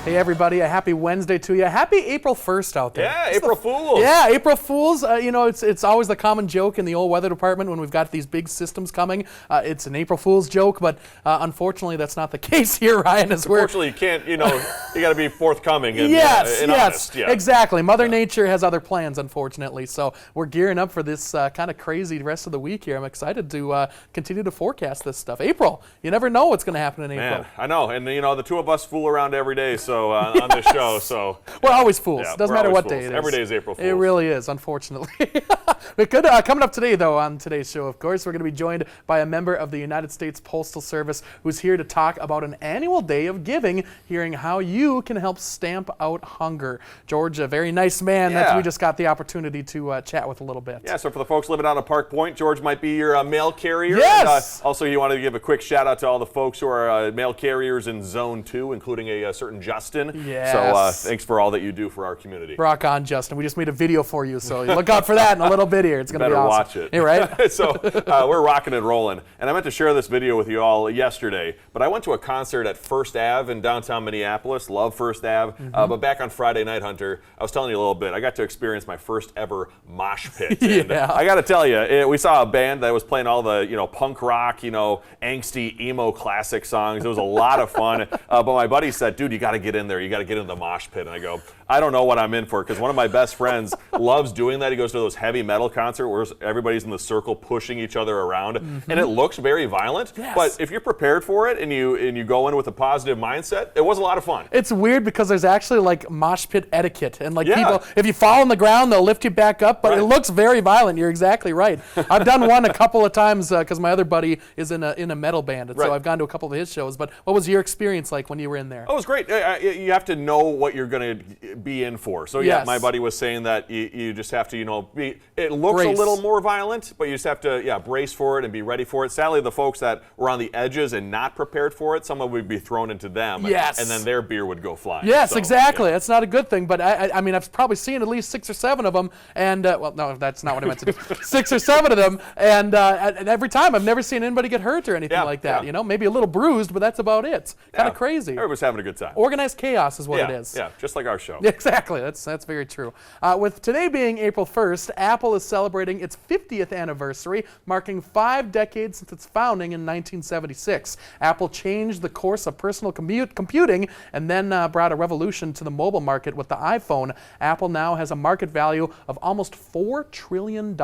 Hey everybody, a happy Wednesday to you. Happy April 1st out there. Yeah, April Fools. Yeah, April Fools. It's always the common joke in the old weather department when we've got these big systems coming. It's an April Fool's joke, but unfortunately that's not the case here, Ryan. Unfortunately, you can't, you got to be forthcoming and, honest. Yeah. Exactly. Mother Nature has other plans, unfortunately. So we're gearing up for this kind of crazy rest of the week here. I'm excited to continue to forecast this stuff. April, you never know what's going to happen in April. Man, I know. And, the two of us fool around every day on this show. So we're always fools. Yeah, Doesn't matter what day it is. Every day is April Fool's. It really is, unfortunately. But good. Coming up today, though, on today's show, of course, we're going to be joined by a member of the United States Postal Service who's here to talk about an annual day of giving, hearing how you can help stamp out hunger. George, a very nice man that we just got the opportunity to chat with a little bit. Yeah, so for the folks living out of Park Point, George might be your mail carrier. Yes! And, also, you want to give a quick shout out to all the folks who are mail carriers in Zone 2, including a certain Justin. Yes. So thanks for all that you do for our community. Rock on, Justin. We just made a video for you, so look out for that in a little bit here. It's going to be awesome. Watch it. Yeah, right? So we're rocking and rolling. And I meant to share this video with you all yesterday, but I went to a concert at First Ave in downtown Minneapolis. Love First Ave. But back on Friday night, Hunter, I was telling you a little bit, I got to experience my first ever mosh pit. And I got to tell you, we saw a band that was playing all the, punk rock, angsty, emo classic songs. It was a lot of fun. But my buddy said, dude, you got to get in there. You got to get in the mosh pit. And I go, I don't know what I'm in for, because one of my best friends loves doing that. He goes to those heavy metal concerts where everybody's in the circle pushing each other around, and it looks very violent. Yes. But if you're prepared for it and you go in with a positive mindset, it was a lot of fun. It's weird because there's actually like mosh pit etiquette, and people, if you fall on the ground, they'll lift you back up. But it looks very violent. You're exactly right. I've done one a couple of times because my other buddy is in a metal band, and so I've gone to a couple of his shows. But what was your experience like when you were in there? Oh, it was great. You have to know what you're going to be in for. So my buddy was saying that you just have to, it looks brace. A little more violent, but you just have to brace for it and be ready for it. Sadly, the folks that were on the edges and not prepared for it, someone would be thrown into them, and then their beer would go flying. Yes, so, exactly. That's not a good thing. But I mean, I've probably seen at least 6 or 7 of them, and well, no, that's not what I meant to do. 6 or 7 of them, and every time I've never seen anybody get hurt or anything like that. Maybe a little bruised, but that's about it. Kind of crazy. Everybody's having a good time. Organized chaos is what it is. Yeah, just like our show. Exactly. That's very true. With today being April 1st, Apple is celebrating its 50th anniversary, marking 5 decades since its founding in 1976. Apple changed the course of personal computing and then brought a revolution to the mobile market with the iPhone. Apple now has a market value of almost $4 trillion,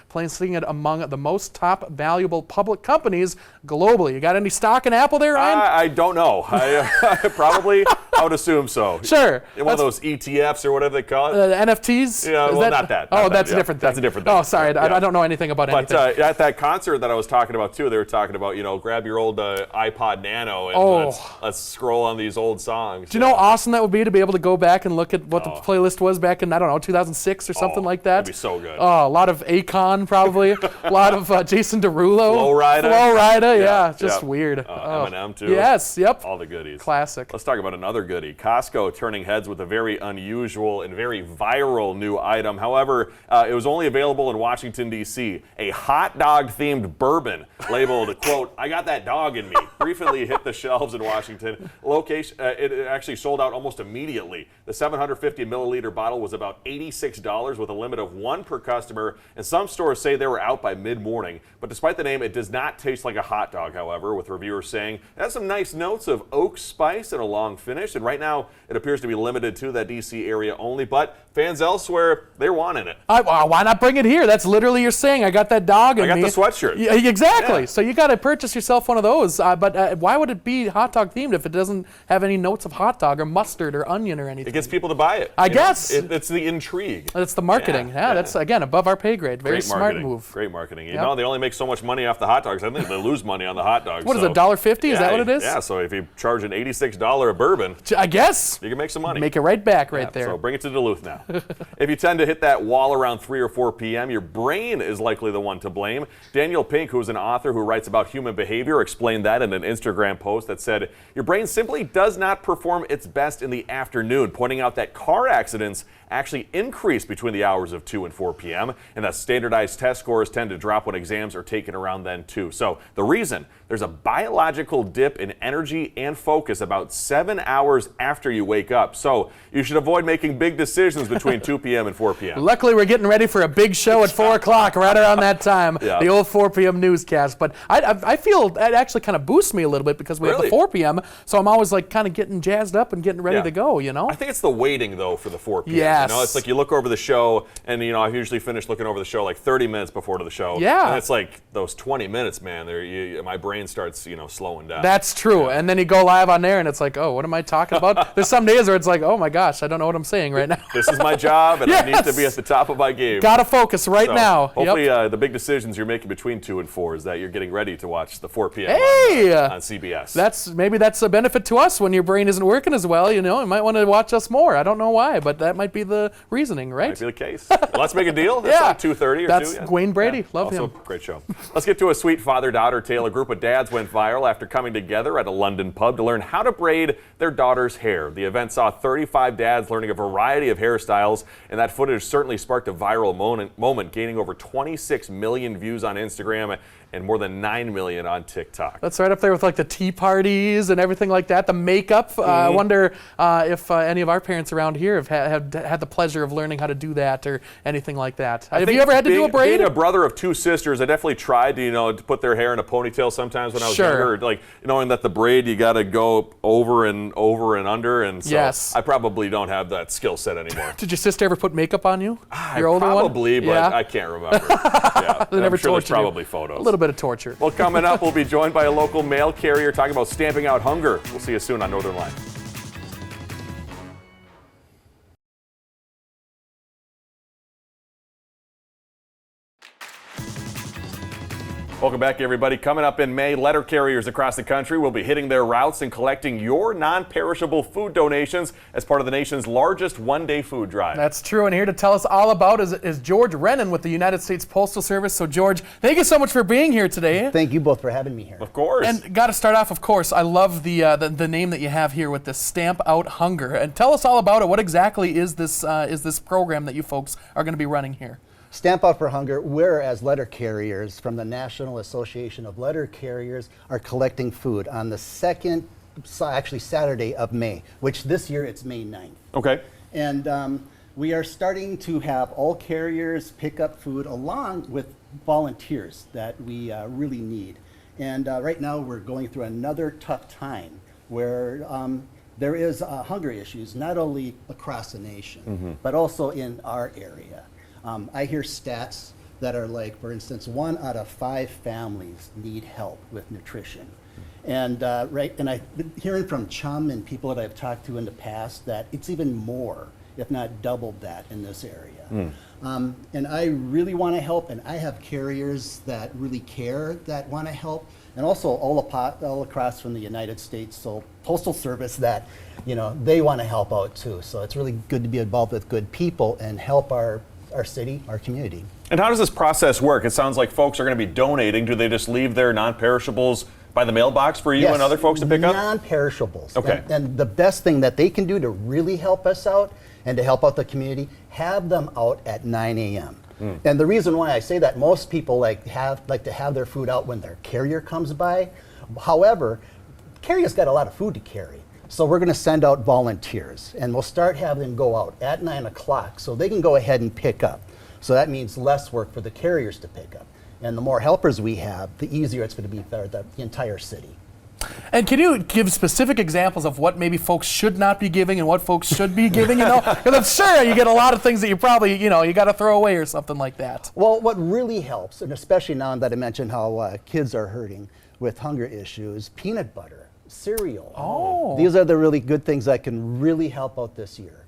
placing it among the most top valuable public companies globally. You got any stock in Apple there, Ryan? I don't know. I would assume so. Sure. One of those ETFs or whatever they call it. NFTs? Yeah, not that. That's a different thing. That's a different thing. Oh, sorry. I don't know anything about anything. But at that concert that I was talking about, too, they were talking about, grab your old iPod Nano and let's scroll on these old songs. Do you know how awesome that would be to be able to go back and look at what the playlist was back in, 2006 or something like that? That'd be so good. Oh, a lot of Akon, probably. A lot of Jason Derulo. Flo Rida, just weird. Eminem, too. Yes, yep. All the goodies. Classic. Let's talk about another goodie. Costco turning heads with a very unusual and very viral new item. However, it was only available in Washington, D.C. A hot dog-themed bourbon labeled, quote, "I got that dog in me," briefly hit the shelves in Washington. It actually sold out almost immediately. The 750-milliliter bottle was about $86 with a limit of 1 per customer, and some stores say they were out by mid-morning. But despite the name, it does not taste like a hot dog, however, with reviewers saying it has some nice notes of oak spice and a long finish, and right now it appears to be limited to that D.C. area only, but fans elsewhere, they're wanting it. Why not bring it here? That's literally you're saying, I got that dog in me. I got the sweatshirt. Yeah, exactly. Yeah. So you got to purchase yourself one of those. But why would it be hot dog themed if it doesn't have any notes of hot dog or mustard or onion or anything? It gets people to buy it. I guess. It's the intrigue. It's the marketing. Yeah, that's, again, above our pay grade. Very smart move. Great marketing. They only make so much money off the hot dogs. I think they lose money on the hot dogs. What is it, $1.50? Is that what it is? Yeah, so if you charge an $86 bourbon, I guess you can make some money. Make it right back there. So bring it to Duluth now. If you tend to hit that wall around 3 or 4 p.m., your brain is likely the one to blame. Daniel Pink, who is an author who writes about human behavior, explained that in an Instagram post that said, your brain simply does not perform its best in the afternoon, pointing out that car accidents actually increase between the hours of 2 and 4 p.m., and that standardized test scores tend to drop when exams are taken around then too. So the reason there's a biological dip in energy and focus about 7 hours after you wake up. So you should avoid making big decisions between 2 p.m. and 4 p.m. Luckily, we're getting ready for a big show at 4 o'clock, right around that time, the old 4 p.m. newscast. But I feel that actually kind of boosts me a little bit because we have the 4 p.m., so I'm always like kind of getting jazzed up and getting ready to go, you know? I think it's the waiting, though, for the 4 p.m. Yes. You know, it's like you look over the show, and, you know, I usually finish looking over the show like 30 minutes before to the show. Yeah. And it's like those 20 minutes, man, my brain starts, you know, slowing down. That's true. And then you go live on there, and it's like, oh, what am I talking about? There's some days where it's like, oh, my gosh, I don't know what I'm saying right now. This is my job, and I need to be at the top of my game. Got to focus right now. Hopefully, the big decisions you're making between 2 and 4 is that you're getting ready to watch the 4 p.m. on CBS. Maybe that's a benefit to us when your brain isn't working as well. You know, you might want to watch us more. I don't know why, but that might be the reasoning, right? Might be the case. Let's make a deal. That's like 2:30 or that's 2. Yeah. Wayne Brady. Love also, him. Great show. Let's get to a sweet father-daughter tale. A group of dads went viral after coming together at a London pub to learn how to braid their daughter's hair. The event saw 35 dads learning a variety of hairstyles, and that footage certainly sparked a viral moment, gaining over 26 million views on Instagram and more than 9 million on TikTok. That's right up there with like the tea parties and everything like that. The makeup. I wonder if any of our parents around here have had the pleasure of learning how to do that or anything like that. Have you ever had to do a braid? Being a brother of 2 sisters, I definitely tried to, to put their hair in a ponytail sometimes when I was younger. Like, knowing that the braid, you got to go over and under, and so I probably don't have that skill set anymore. Did your sister ever put makeup on you? Your older one? Probably, but I can't remember. I'm sure there's probably photos. A little bit of torture. Well, coming up, we'll be joined by a local mail carrier talking about stamping out hunger. We'll see you soon on Northern Line. Welcome back, everybody. Coming up in May, letter carriers across the country will be hitting their routes and collecting your non-perishable food donations as part of the nation's largest one-day food drive. That's true, and here to tell us all about is George Rennan with the United States Postal Service. So, George, thank you so much for being here today. Thank you both for having me here. Of course. And got to start off, of course, I love the name that you have here with the Stamp Out Hunger. And tell us all about it. What exactly is this program that you folks are going to be running here? Stamp Out for Hunger, we're as letter carriers from the National Association of Letter Carriers are collecting food on the second, actually Saturday of May, which this year it's May 9th. Okay. And we are starting to have all carriers pick up food along with volunteers that we really need. And right now we're going through another tough time where there is hunger issues, not only across the nation, but also in our area. I hear stats that are like, for instance, 1 out of 5 families need help with nutrition. And and I've been hearing from Chum and people that I've talked to in the past that it's even more, if not doubled that in this area. And I really want to help, and I have carriers that really care that want to help, and also all across from the United States, so Postal Service that, they want to help out too. So it's really good to be involved with good people and help our city, our community. And how does this process work? It sounds like folks are going to be donating. Do they just leave their non-perishables by the mailbox for you and other folks to pick up? Non-perishables. Okay. And the best thing that they can do to really help us out and to help out the community, have them out at 9 a.m. And the reason why I say that, most people like to have their food out when their carrier comes by. However, carriers got a lot of food to carry. So we're going to send out volunteers, and we'll start having them go out at 9 o'clock so they can go ahead and pick up. So that means less work for the carriers to pick up. And the more helpers we have, the easier it's going to be for the entire city. And can you give specific examples of what maybe folks should not be giving and what folks should be giving, Because I'm sure you get a lot of things that you probably, you got to throw away or something like that. Well, what really helps, and especially now that I mentioned how kids are hurting with hunger issues, peanut butter, cereal. Oh. These are the really good things that can really help out this year.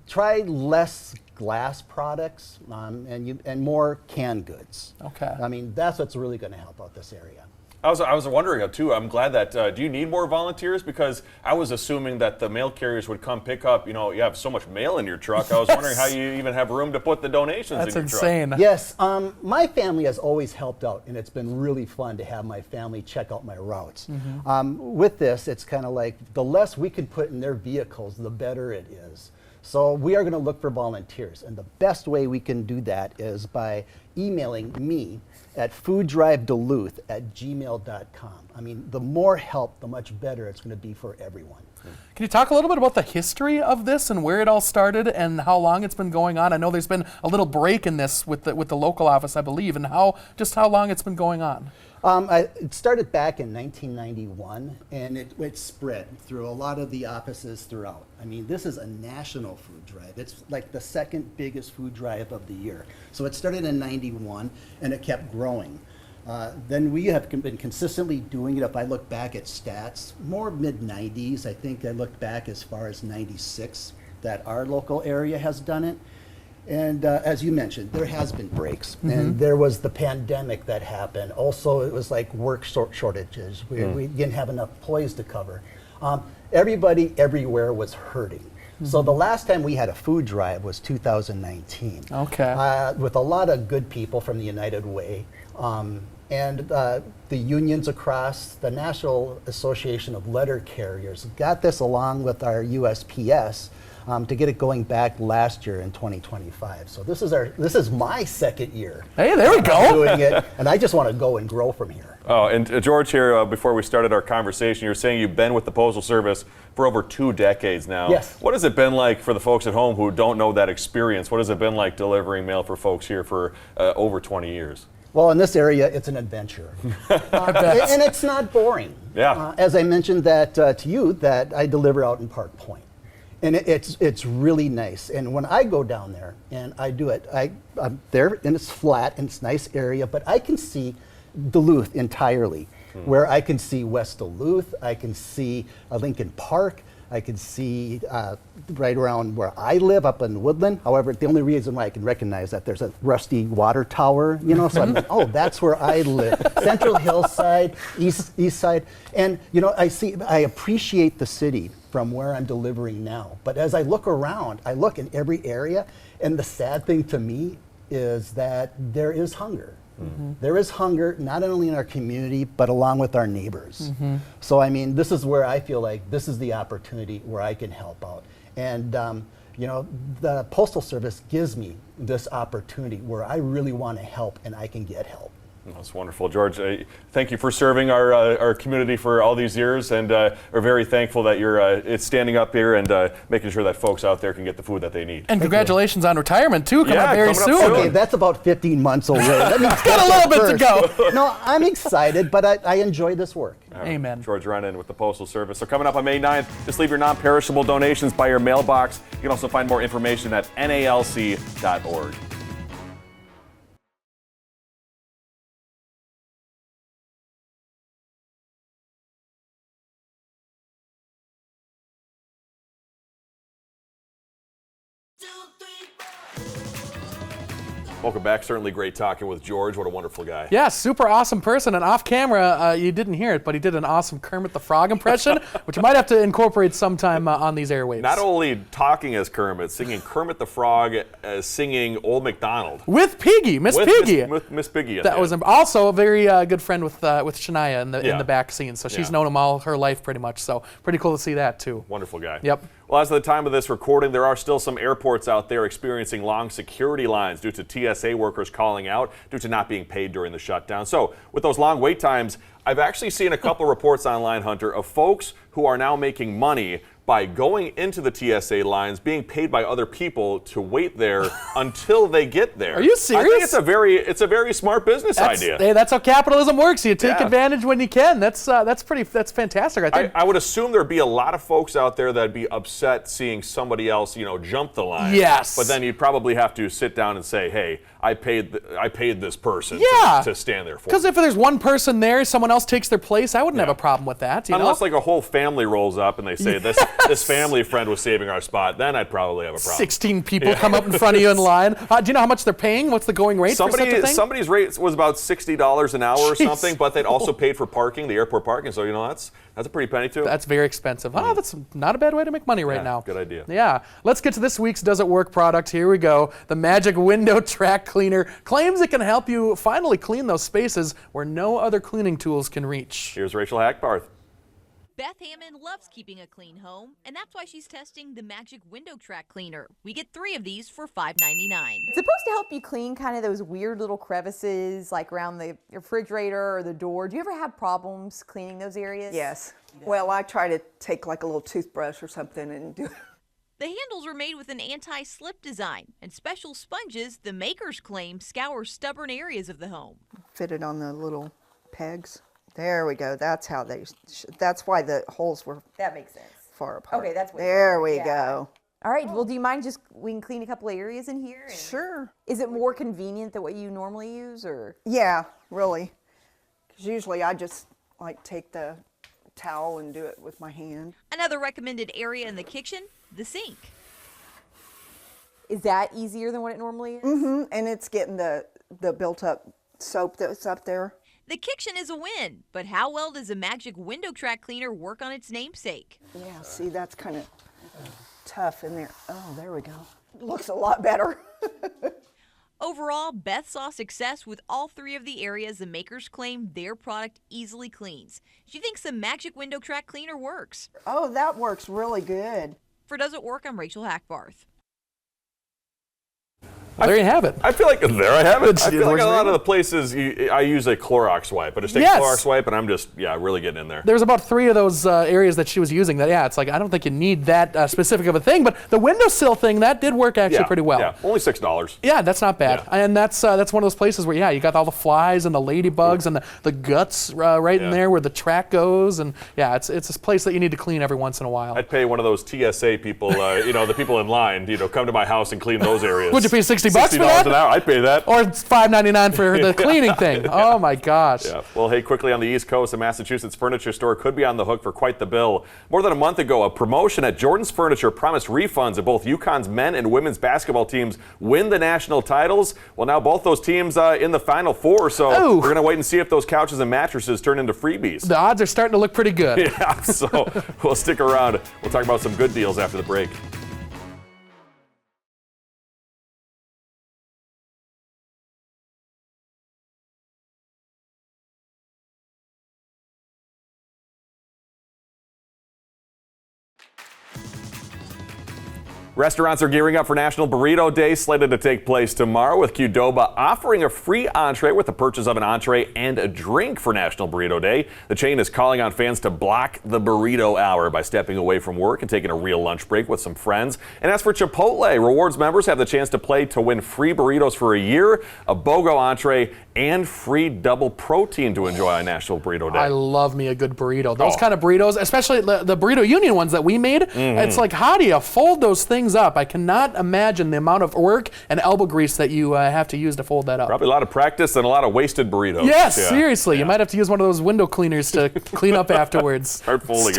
Try less glass products and more canned goods. Okay. I mean, that's what's really going to help out this area. I was wondering too. I'm glad that. Do you need more volunteers? Because I was assuming that the mail carriers would come pick up. You have so much mail in your truck. I was wondering how you even have room to put the donations in your truck. That's insane. Yes, my family has always helped out, and it's been really fun to have my family check out my routes. With this, it's kind of like the less we can put in their vehicles, the better it is. So we are going to look for volunteers. And the best way we can do that is by emailing me at fooddriveduluth@gmail.com. I mean, the more help, the much better it's going to be for everyone. Can you talk a little bit about the history of this and where it all started and how long it's been going on? I know there's been a little break in this with the local office, I believe, and how long it's been going on. It started back in 1991, and it spread through a lot of the offices throughout. I mean, this is a national food drive. It's like the second biggest food drive of the year. So it started in 91, and it kept growing. Then we have been consistently doing it. If I look back at stats, more mid-90s. I think I looked back as far as 96 that our local area has done it. And as you mentioned, there has been breaks. And there was the pandemic that happened. Also, it was like work shortages. We didn't have enough employees to cover. Everybody everywhere was hurting. So the last time we had a food drive was 2019. Okay. With a lot of good people from the United Way. And the unions across the National Association of Letter Carriers got this along with our USPS to get it going back last year in 2025. So this is my second year. Hey, there we go. Doing it, and I just want to go and grow from here. Oh, and George here, before we started our conversation, you were saying you've been with the Postal Service for over 2 decades now. Yes. What has it been like for the folks at home who don't know that experience? What has it been like delivering mail for folks here for over 20 years? Well, in this area, it's an adventure. And it's not boring. Yeah. As I mentioned that to you, that I deliver out in Park Point. And it's really nice. And when I go down there and I do it, I'm there and it's flat and it's a nice area, but I can see Duluth entirely, where I can see West Duluth, I can see Lincoln Park, I can see right around where I live up in Woodland. However, the only reason why I can recognize that there's a rusty water tower, so I'm like, oh, that's where I live. Central Hillside, East Side. And, I appreciate the city from where I'm delivering now. But as I look around, I look in every area, and the sad thing to me is that there is hunger. There is hunger, not only in our community, but along with our neighbors. So, I mean, this is where I feel like this is the opportunity where I can help out. And, the Postal Service gives me this opportunity where I really want to help and I can get help. That's wonderful, George. Thank you for serving our community for all these years, and are very thankful that you're standing up here and making sure that folks out there can get the food that they need. And congratulations on retirement, too, coming up very coming up soon. Okay, that's about 15 months away. Let me Got a little bit to go. No, I'm excited, but I enjoy this work. Amen. George Rennan with the Postal Service. So coming up on May 9th, just leave your non-perishable donations by your mailbox. You can also find more information at nalc.org. Welcome back. Certainly great talking with George. What a wonderful guy. Yeah, super awesome person. And off camera, you didn't hear it, but he did an awesome Kermit the Frog impression, which you might have to incorporate sometime on these airwaves. Not only talking as Kermit, singing Kermit the Frog, singing Old MacDonald. With Piggy, Miss Piggy. With Miss Piggy. That was also a very good friend with Shania in the back scene. So she's known him all her life pretty much. So pretty cool to see that too. Wonderful guy. Yep. Well, as of the time of this recording, there are still some airports out there experiencing long security lines due to TSA workers calling out due to not being paid during the shutdown. So with those long wait times, I've actually seen a couple reports online, Hunter, of folks who are now making money by going into the TSA lines, being paid by other people to wait there until they get there. Are you serious? I think it's a very smart business idea. Hey, that's how capitalism works. You take advantage when you can. That's fantastic. I think. I would assume there'd be a lot of folks out there that'd be upset seeing somebody else, jump the line. Yes. But then you'd probably have to sit down and say, hey, I paid this person to stand there for me. Because if there's one person there, someone else takes their place, I wouldn't have a problem with that. Unless like a whole family rolls up and they say this family friend was saving our spot, then I'd probably have a problem. 16 people come up in front of you in line. Do you know how much they're paying? What's the going rate for such a thing? Somebody's rate was about $60 an hour or something, but they'd also paid for parking, the airport parking. So that's a pretty penny too. That's very expensive. Oh, that's not a bad way to make money right now. Good idea. Yeah. Let's get to this week's Does It Work product. Here we go. The Magic Window Track Cleaner claims it can help you finally clean those spaces where no other cleaning tools can reach. Here's Rachel Hackbarth. Beth Hammond loves keeping a clean home, and that's why she's testing the Magic Window Track Cleaner. We get 3 of these for $5.99. It's supposed to help you clean kind of those weird little crevices like around the refrigerator or the door. Do you ever have problems cleaning those areas? Yes. Well, I try to take like a little toothbrush or something and do it. The handles are made with an anti-slip design and special sponges the makers claim scour stubborn areas of the home. Fit it on the little pegs. There we go. That's how that's why the holes were That makes sense. far apart. Okay, that's what. There we yeah. go. All right. Well, do you mind we can clean a couple of areas in here? Sure. Is it more convenient than what you normally use, or? Yeah, really. Because usually I just like take the towel and do it with my hand. Another recommended area in the kitchen, the sink. Is that easier than what it normally is? And it's getting the built up soap that's up there. The kitchen is a win, but how well does a Magic Window Track Cleaner work on its namesake? Yeah, see, that's kind of tough in there. Oh, there we go. Looks a lot better. Overall, Beth saw success with all 3 of the areas the makers claim their product easily cleans. She thinks the Magic Window Track Cleaner works. Oh, that works really good. For Does It Work, I'm Rachel Hackbarth. Well, there you have it. I feel like there I have it. I feel like Works a lot very of the places I use a Clorox wipe. I just take Yes. a Clorox wipe and I'm just really getting in there. There's about 3 of those areas that she was using that, it's like, I don't think you need that specific of a thing, but the windowsill thing, that did work actually pretty well. Yeah, only $6. Yeah, that's not bad. Yeah. And that's one of those places where, you got all the flies and the ladybugs and the guts right in there where the track goes. And it's a place that you need to clean every once in a while. I'd pay one of those TSA people, the people in line, come to my house and clean those areas. Would you pay $60 for that? an hour, I'd pay that. Or it's $5.99 for the cleaning thing. Oh my gosh. Yeah. Well, hey, quickly on the East Coast, a Massachusetts furniture store could be on the hook for quite the bill. More than a month ago, a promotion at Jordan's Furniture promised refunds if both UConn's men and women's basketball teams win the national titles. Well, now both those teams in the Final Four, so we're going to wait and see if those couches and mattresses turn into freebies. The odds are starting to look pretty good. Yeah, so we'll stick around. We'll talk about some good deals after the break. Restaurants are gearing up for National Burrito Day, slated to take place tomorrow, with Qdoba offering a free entree with the purchase of an entree and a drink for National Burrito Day. The chain is calling on fans to block the burrito hour by stepping away from work and taking a real lunch break with some friends. And as for Chipotle, rewards members have the chance to play to win free burritos for a year, a BOGO entree, and free double protein to enjoy on National Burrito Day. I love me a good burrito. Those kind of burritos, especially the Burrito Union ones that we made, it's like, how do you fold those things up? I cannot imagine the amount of work and elbow grease that you have to use to fold that up. Probably a lot of practice and a lot of wasted burritos. Yes, seriously. You might have to use one of those window cleaners to clean up afterwards. Start folding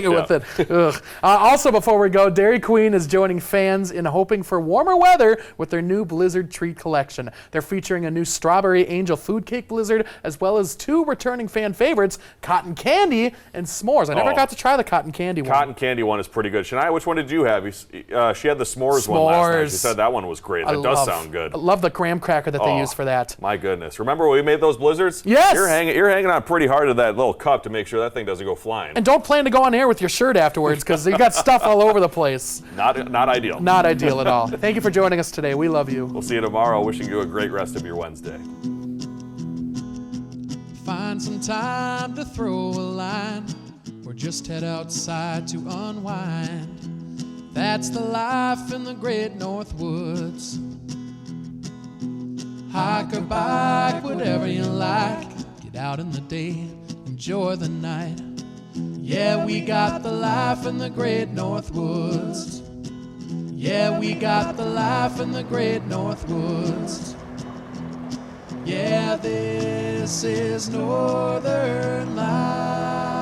it with it. Ugh. Also, before we go, Dairy Queen is joining fans in hoping for warmer weather with their new Blizzard treat collection. They're featuring a new Strawberry Angel Food Cake Blizzard, as well as 2 returning fan favorites, Cotton Candy and S'mores. I never got to try the Cotton Candy one. Cotton Candy one is pretty good. Shania, which one did you have? She had the s'mores one last night. She said that one was great. That does sound good. I love the graham cracker that they use for that. My goodness. Remember when we made those blizzards? Yes! You're hanging on pretty hard to that little cup to make sure that thing doesn't go flying. And don't plan to go on air with your shirt afterwards, because you got stuff all over the place. Not ideal. Not ideal at all. Thank you for joining us today. We love you. We'll see you tomorrow. Wishing you a great rest of your Wednesday. Find some time to throw a line, or just head outside to unwind. That's the life in the great North Woods. Hike or bike, whatever you like. Get out in the day, enjoy the night. Yeah, we got the life in the great North Woods. Yeah, we got the life in the great North Woods. Yeah, this is Northern Life.